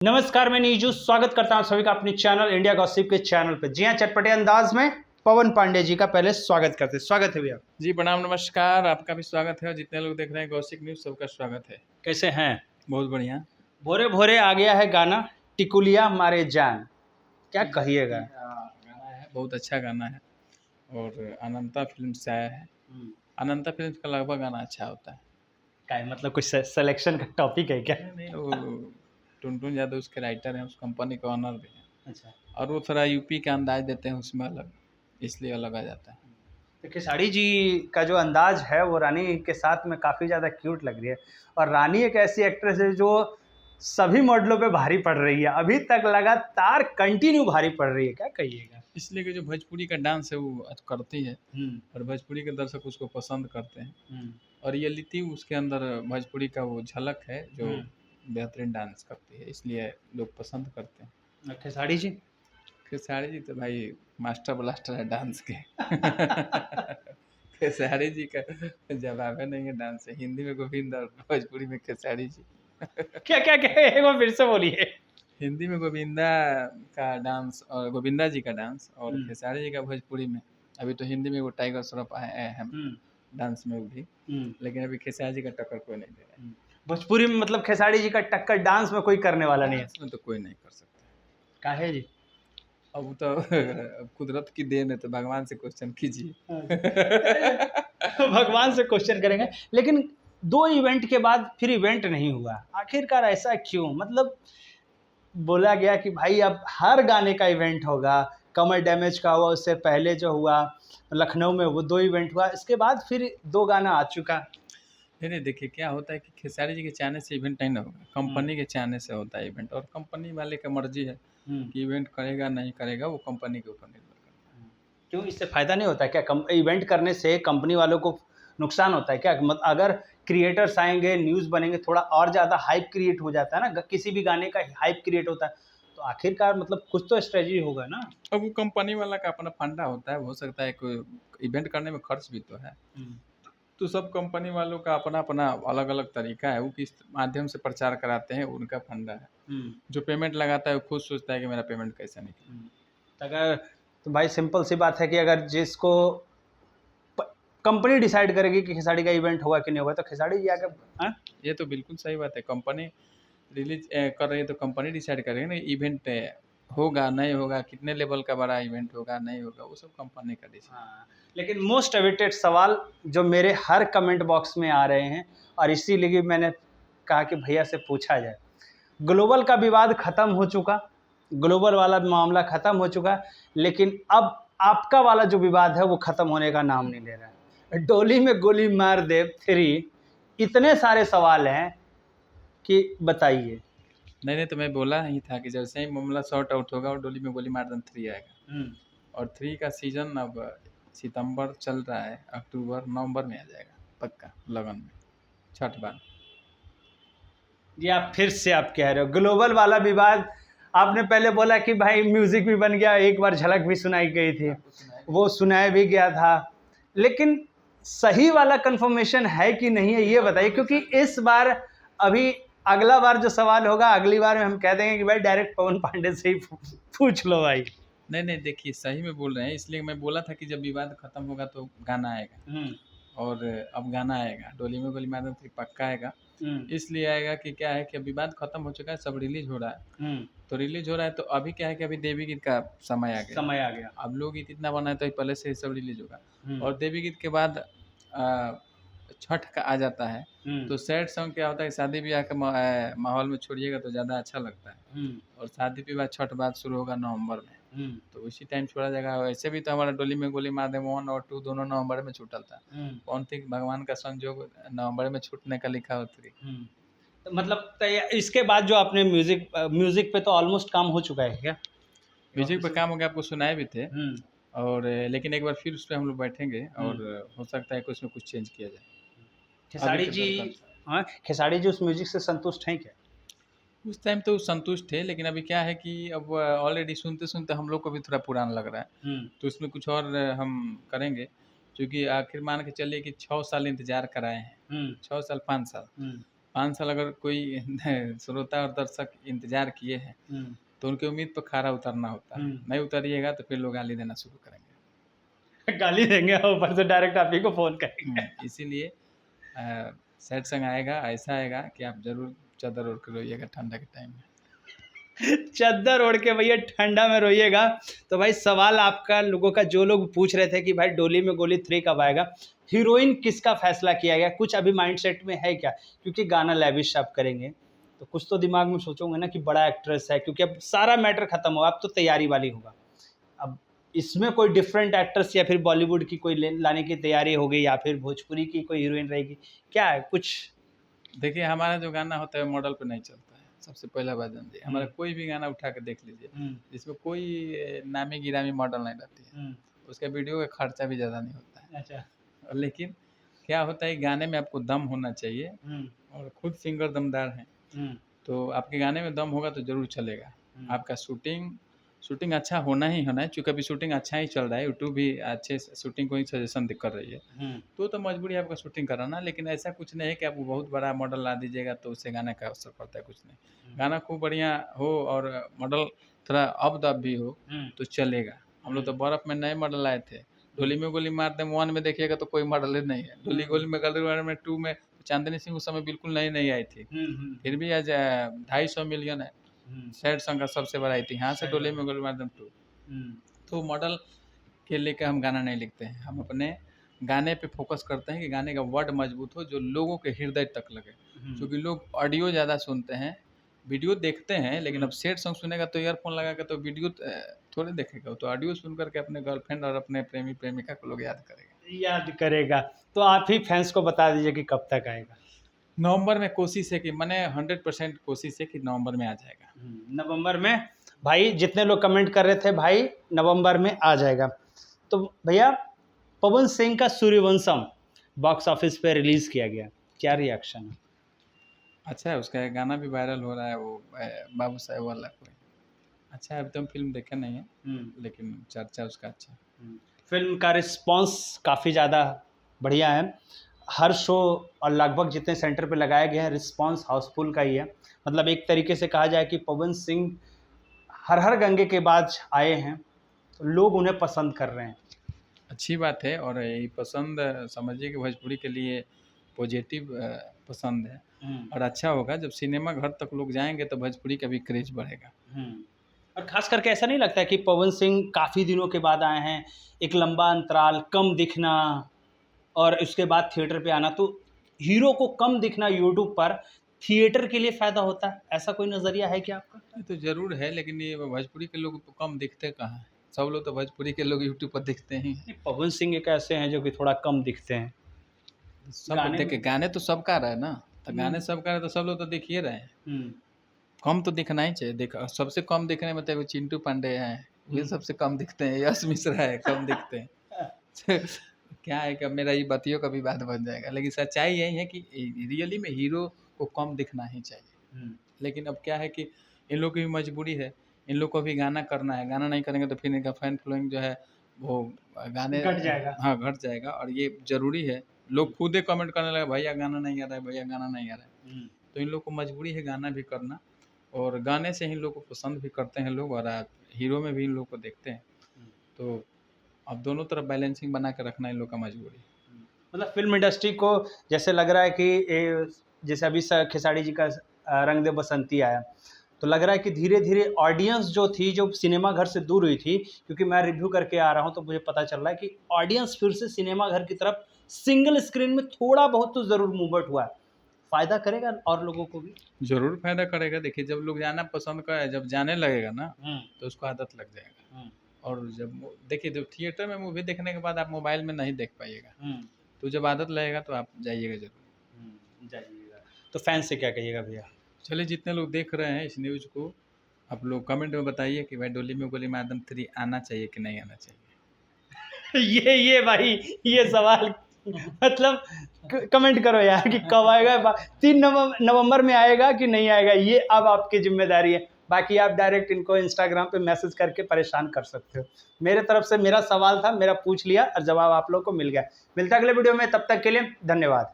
नमस्कार, मैं नीजू स्वागत करता हूं सभी का अपने चैनल इंडिया गॉसिप के चैनल पे। जी हां, चटपटे अंदाज में पवन पांडे जी का पहले स्वागत है भैया। जी प्रणाम, नमस्कार। आपका भी स्वागत है। जितने लोग देख रहे हैं गॉसिप न्यूज़, सबका स्वागत है। कैसे हैं? बहुत बढ़िया। भोरे भोरे आ गया है गाना टिकुलिया मारे जान, क्या कहिएगा? गाना है, बहुत अच्छा गाना है और अनंता फिल्म से आया है। अनंता फिल्म का लगभग गाना अच्छा होता है। क्या है, मतलब कुछ सिलेक्शन का टॉपिक है क्या? नहीं, वो टुनटुन यादव उसके राइटर हैं, उस कंपनी के ऑनर भी हैं अच्छा, और वो थोड़ा यूपी का अंदाज देते हैं उसमें अलग, इसलिए अलग आ जाता है। तो खेसारी जी का जो अंदाज है वो रानी के साथ में काफ़ी ज़्यादा क्यूट लग रही है। और रानी एक ऐसी एक्ट्रेस है जो सभी मॉडलों पे भारी पड़ रही है, अभी तक लगातार कंटिन्यू भारी पड़ रही है, क्या कहिएगा? इसलिए कि जो भोजपुरी का डांस है वो करती है हम्म और भोजपुरी के दर्शक उसको पसंद करते हैं हम्म और रियलिटी उसके अंदर भोजपुरी का वो झलक है जो बेहतरीन डांस करती है, इसलिए लोग पसंद करते हैं। खेसारी जी खेसारी जी तो भाई मास्टर ब्लास्टर है डांस के। खेसारी जी का जवाब है नहीं है डांस है। हिंदी में गोविंदा और भोजपुरी में खेसारी जी। क्या क्या क्या, एक बार फिर से बोलिए। हिंदी में गोविंदा का डांस और गोविंदा जी का डांस और हम्म खेसारी जी का भोजपुरी में। अभी तो हिंदी में वो टाइगर श्रॉफ आए हैं हम्म डांस में भी, हम्म लेकिन अभी खेसारी जी का टक्कर कोई नहीं दे रहा है। भोजपुरी में मतलब खेसारी जी का टक्कर डांस में कोई करने वाला नहीं है। डांस में तो कोई नहीं कर सकता। काहे जी? अब वो तो अब कुदरत की देन है, तो भगवान से क्वेश्चन कीजिए। भगवान से क्वेश्चन करेंगे, लेकिन दो इवेंट के बाद फिर इवेंट नहीं हुआ, आखिरकार ऐसा क्यों? मतलब बोला गया कि भाई अब हर गाने का इवेंट होगा, कमर डैमेज का हुआ, उससे पहले जो हुआ लखनऊ में वो दो इवेंट हुआ, इसके बाद फिर दो गाना आ चुका। नहीं नहीं, देखिए क्या होता है कि खेसारी जी के चाहने से इवेंट नहीं ना होगा, कंपनी के चाहने से होता है इवेंट और कंपनी वाले का मर्जी है हम्म कि इवेंट करेगा नहीं करेगा, वो कंपनी के ऊपर निर्भर करता है। क्यों, इससे फायदा नहीं होता है क्या? इवेंट करने से कंपनी वालों को नुकसान होता है क्या? अगर क्रिएटर्स आएंगे, न्यूज़ बनेंगे, थोड़ा और ज़्यादा हाइप क्रिएट हो जाता है ना, किसी भी गाने का हाइप क्रिएट होता है, तो आखिरकार मतलब कुछ तो स्ट्रेटजी होगा ना। अब वो कंपनी वाला का अपना फंडा होता है, हो सकता है कोई इवेंट करने में खर्च भी तो है, तो सब कंपनी वालों का अपना अपना अलग अलग तरीका है, वो किस माध्यम से प्रचार कराते हैं उनका फंडा है। जो पेमेंट लगाता है वो खुद सोचता है कि मेरा पेमेंट कैसा निकले। अगर तो भाई सिंपल सी बात है कि अगर जिसको कंपनी डिसाइड करेगी कि खेसारी का इवेंट होगा कि नहीं होगा, तो खेसारी जी आकर हाँ? ये तो बिल्कुल सही बात है। कंपनी रिलीज कर रही है तो कंपनी डिसाइड करेगी ना इवेंट होगा नहीं होगा, कितने लेवल का बड़ा इवेंट होगा नहीं होगा, वो सब कंपनी का डिसीजन। हाँ, लेकिन मोस्ट अवेटेड सवाल जो मेरे हर कमेंट बॉक्स में आ रहे हैं, और इसीलिए मैंने कहा कि भैया से पूछा जाए, ग्लोबल का विवाद खत्म हो चुका, ग्लोबल वाला मामला खत्म हो चुका, लेकिन अब आपका वाला जो विवाद है वो खत्म होने का नाम नहीं ले रहा है। डोली में गोली मार दे 3, इतने सारे सवाल हैं कि बताइए। नहीं नहीं, तो मैं बोला ही था कि जैसे ही मामला सॉर्ट आउट होगा और डोली में गोली मार दम 3 आएगा और 3 का सीजन अब सितंबर चल रहा है, अक्टूबर नवंबर में आ जाएगा पक्का लगन में, छठ बाद। या फिर से आप कह रहे हो ग्लोबल वाला विवाद? आपने पहले बोला कि भाई म्यूजिक भी बन गया, एक बार झलक भी सुनाई गई थी, वो सुनाया भी गया था, लेकिन सही वाला कंफर्मेशन है कि नहीं है ये बताइए, क्योंकि इस बार अभी अगला बार जो सवाल होगा, अगली बार में हम कह देंगे कि भाई डायरेक्ट पवन पांडे से ही पूछ लो भाई। नहीं नहीं, देखिए सही में बोल रहे हैं, इसलिए मैं बोला था कि जब विवाद खत्म होगा तो गाना आएगा और अब गाना आएगा, डोली में गोली मार दम 3 पक्का आएगा। इसलिए आएगा कि क्या है कि अब विवाद खत्म हो चुका है, सब रिलीज हो रहा है, तो रिलीज हो रहा है तो अभी क्या है कि अभी देवी गीत का समय आ गया। अब लोग गीत इतना बनाए तो पहले से ही सब रिलीज होगा और देवी गीत के बाद छठ का आ जाता है, तो सैड सॉन्ग क्या होता है, शादी ब्याह के माहौल में छोड़िएगा तो ज़्यादा अच्छा लगता है और शादी विवाह छठ बाद शुरू होगा नवंबर में, तो उसी टाइम छोड़ा जाएगा। वैसे भी तो हमारा डोली में गोली मार दे 1 और 2 दोनों नवंबर में छूटल था, कौन थी भगवान का संजोग नवंबर में छूटने का लिखा होती। तो मतलब इसके बाद जो आपने म्यूजिक पे तो ऑलमोस्ट काम हो चुका है क्या? म्यूजिक पे काम हो गया, आपको सुनाए भी थे और लेकिन एक बार फिर उस पर हम लोग बैठेंगे और हो सकता है कि उसमें कुछ चेंज किया जाए। खेसारी जी, हाँ, खेसारी जी उस म्यूजिक से संतुष्ट हैं क्या? उस टाइम तो संतुष्ट थे, लेकिन अभी क्या है कि अब ऑलरेडी सुनते सुनते हम लोग को भी थोड़ा पुराना लग रहा है, तो इसमें कुछ और हम करेंगे, क्योंकि आखिर मान के चलिए कि 6 साल इंतजार कराए हैं, 6 साल 5 साल, 5 साल अगर कोई श्रोता और दर्शक इंतजार किए हैं तो उनकी उम्मीद पर खरा उतरना होता है। नहीं उतरिएगा तो फिर लोग गाली देना शुरू करेंगे। गाली देंगे और ऊपर से डायरेक्ट आप ही को फोन करेंगे। इसीलिए सैड सॉन्ग आएगा, ऐसा आएगा कि आप जरूर चादर ओढ़ के रोइएगा ठंडा के टाइम में। चादर ओढ़ के भैया ठंडा में रोइएगा। तो भाई सवाल आपका लोगों का, जो लोग पूछ रहे थे कि भाई डोली में गोली 3 कब आएगा, हीरोइन किसका फैसला किया गया, कुछ अभी माइंडसेट में है क्या? क्योंकि गाना लैविश आप करेंगे तो कुछ तो दिमाग में सोचोगे ना कि बड़ा एक्ट्रेस है, क्योंकि अब सारा मैटर खत्म होगा, अब तो तैयारी वाली होगा। अब इसमें कोई डिफरेंट एक्ट्रेस या फिर बॉलीवुड की कोई लाने की तैयारी होगी या फिर भोजपुरी की कोई हीरोइन रहेगी, क्या है कुछ? देखिए हमारा जो गाना होता है मॉडल पे नहीं चलता है, सबसे पहला बात जानते हैं। हमारा कोई भी गाना उठा के देख लीजिए जिसमें कोई नामी गिरामी मॉडल नहीं रहती है, उसका वीडियो का खर्चा भी ज़्यादा नहीं होता है। अच्छा। लेकिन क्या होता है, गाने में आपको दम होना चाहिए और खुद सिंगर दमदार हैं तो आपके गाने में दम होगा तो ज़रूर चलेगा। आपका शूटिंग अच्छा होना ही होना है, चूँकि अभी शूटिंग अच्छा ही चल रहा है, यूट्यूब भी अच्छे शूटिंग को ही सजेशन कर रही है, तो मजबूरी है आपका शूटिंग कराना। लेकिन ऐसा कुछ नहीं है कि आप बहुत बड़ा मॉडल ला दीजिएगा तो उससे गाने का असर पड़ता है, कुछ नहीं। गाना खूब बढ़िया हो और मॉडल थोड़ा अप दब भी हो तो चलेगा। हम लोग तो बर्फ़ में नए मॉडल आए थे, डोली में गोली मारते हैं 1 में देखिएगा तो कोई मॉडल ही नहीं है। डोली गोली में गोली में 2 में चांदनी सिंह उस समय बिल्कुल नई आई थी, फिर भी आज 250 मिलियन है सैड सॉन्ग का सबसे बड़ा इतिहास है डोली में गोली मारते 2। तो मॉडल के लेकर हम गाना नहीं लिखते हैं, हम अपने गाने पे फोकस करते हैं कि गाने का वर्ड मजबूत हो जो लोगों के हृदय तक लगे। क्योंकि लोग ऑडियो ज़्यादा सुनते हैं, वीडियो देखते हैं, लेकिन अब सैड सॉन्ग सुनेगा तो ईयरफोन लगा के तो वीडियो थोड़े देखेगा, तो ऑडियो सुन करके अपने गर्लफ्रेंड और अपने प्रेमी प्रेमिका को लोग याद करेगा। तो आप ही फैंस को बता दीजिए कि कब तक आएगा। नवंबर में कोशिश है कि मैंने 100% कोशिश है कि नवंबर में आ जाएगा। नवंबर में भाई जितने लोग कमेंट कर रहे थे भाई नवंबर में आ जाएगा। तो भैया पवन सिंह का सूर्यवंशम बॉक्स ऑफिस पे रिलीज किया गया, क्या रिएक्शन है? अच्छा है, उसका एक गाना भी वायरल हो रहा है, वो बाबू साहेब वाला कोई अच्छा है। अब तो हम फिल्म देखे नहीं है लेकिन चर्चा उसका अच्छा है। फिल्म का रिस्पांस काफ़ी ज़्यादा बढ़िया है, हर शो और लगभग जितने सेंटर पे लगाया गया है रिस्पांस हाउसफुल का ही है। मतलब एक तरीके से कहा जाए कि पवन सिंह हर गंगे के बाद आए हैं तो लोग उन्हें पसंद कर रहे हैं। अच्छी बात है, और ये पसंद समझिए कि भोजपुरी के लिए पॉजिटिव पसंद है और अच्छा होगा। जब सिनेमा घर तक लोग जाएंगे तो भोजपुरी का भी क्रेज बढ़ेगा। और खास करके ऐसा नहीं लगता है कि पवन सिंह काफ़ी दिनों के बाद आए हैं, एक लंबा अंतराल, कम दिखना और उसके बाद थिएटर पे आना, तो हीरो को कम दिखना यूट्यूब पर थिएटर के लिए फ़ायदा होता है, ऐसा कोई नज़रिया है क्या आपका? ये तो ज़रूर है, लेकिन ये भोजपुरी के लोग तो कम दिखते कहाँ हैं, सब लोग तो भोजपुरी के लोग यूट्यूब पर दिखते ही हैं। पवन सिंह एक ऐसे हैं जो कि थोड़ा कम दिखते हैं। सब देखे गाने तो सबका रहा है ना, तो गाने सबका रहे तो सब लोग तो देख ही रहे हैं। कम तो दिखना ही चाहिए। देखा सबसे कम दिखने में तो चिंटू पांडे हैं, ये सबसे कम दिखते हैं, यश मिश्रा है कम दिखते हैं। क्या है कि मेरा ये बातियों का भी बात बन जाएगा, लेकिन सच्चाई यही है कि रियली में हीरो को कम दिखना ही चाहिए। लेकिन अब क्या है कि इन लोग की भी मजबूरी है, इन लोग को भी गाना करना है, गाना नहीं करेंगे तो फिर इनका फैन फॉलोइंग जो है वो गाने घट जाएगा। हाँ घट जाएगा, और ये ज़रूरी है। लोग खुद ही कमेंट करने लगे भैया गाना नहीं आ रहा है, भैया गाना नहीं आ रहा है। तो इन लोग को मजबूरी है गाना भी करना, और गाने से ही लोग को पसंद भी करते हैं लोग, और हीरो में भी इन लोग को देखते हैं। तो अब दोनों तरफ बैलेंसिंग बना के रखना इन लोग का मजबूरी। मतलब फिल्म इंडस्ट्री को जैसे लग रहा है कि जैसे अभी खेसारी जी का रंग दे बसंती आया, तो लग रहा है कि धीरे धीरे ऑडियंस जो थी, जो सिनेमा घर से दूर हुई थी, क्योंकि मैं रिव्यू करके आ रहा हूँ तो मुझे पता चल रहा है कि ऑडियंस फिर से सिनेमा घर की तरफ सिंगल स्क्रीन में थोड़ा बहुत तो ज़रूर मूवमेंट हुआ है। फ़ायदा करेगा और लोगों को भी ज़रूर फायदा करेगा। देखिए जब लोग जाना पसंद करे, जब जाने लगेगा ना तो उसको आदत लग जाएगा। और जब देखिए जब थिएटर में मूवी देखने के बाद आप मोबाइल में नहीं देख पाइएगा, तो जब आदत लगेगा तो आप जाइएगा ज़रूर। जाइएगा। तो फैन से क्या कहिएगा भैया? चलिए जितने लोग देख रहे हैं इस न्यूज़ को, आप लोग कमेंट में बताइए कि भाई डोली में गोली मार 3 आना चाहिए कि नहीं आना चाहिए। ये भाई ये सवाल मतलब कमेंट करो यार कि कब आएगा, 3 नवंबर में आएगा कि नहीं आएगा, ये अब आपकी जिम्मेदारी है। बाकी आप डायरेक्ट इनको इंस्टाग्राम पे मैसेज करके परेशान कर सकते हो। मेरे तरफ से मेरा सवाल था, मेरा पूछ लिया और जवाब आप लोग को मिल गया। मिलता अगले वीडियो में, तब तक के लिए धन्यवाद।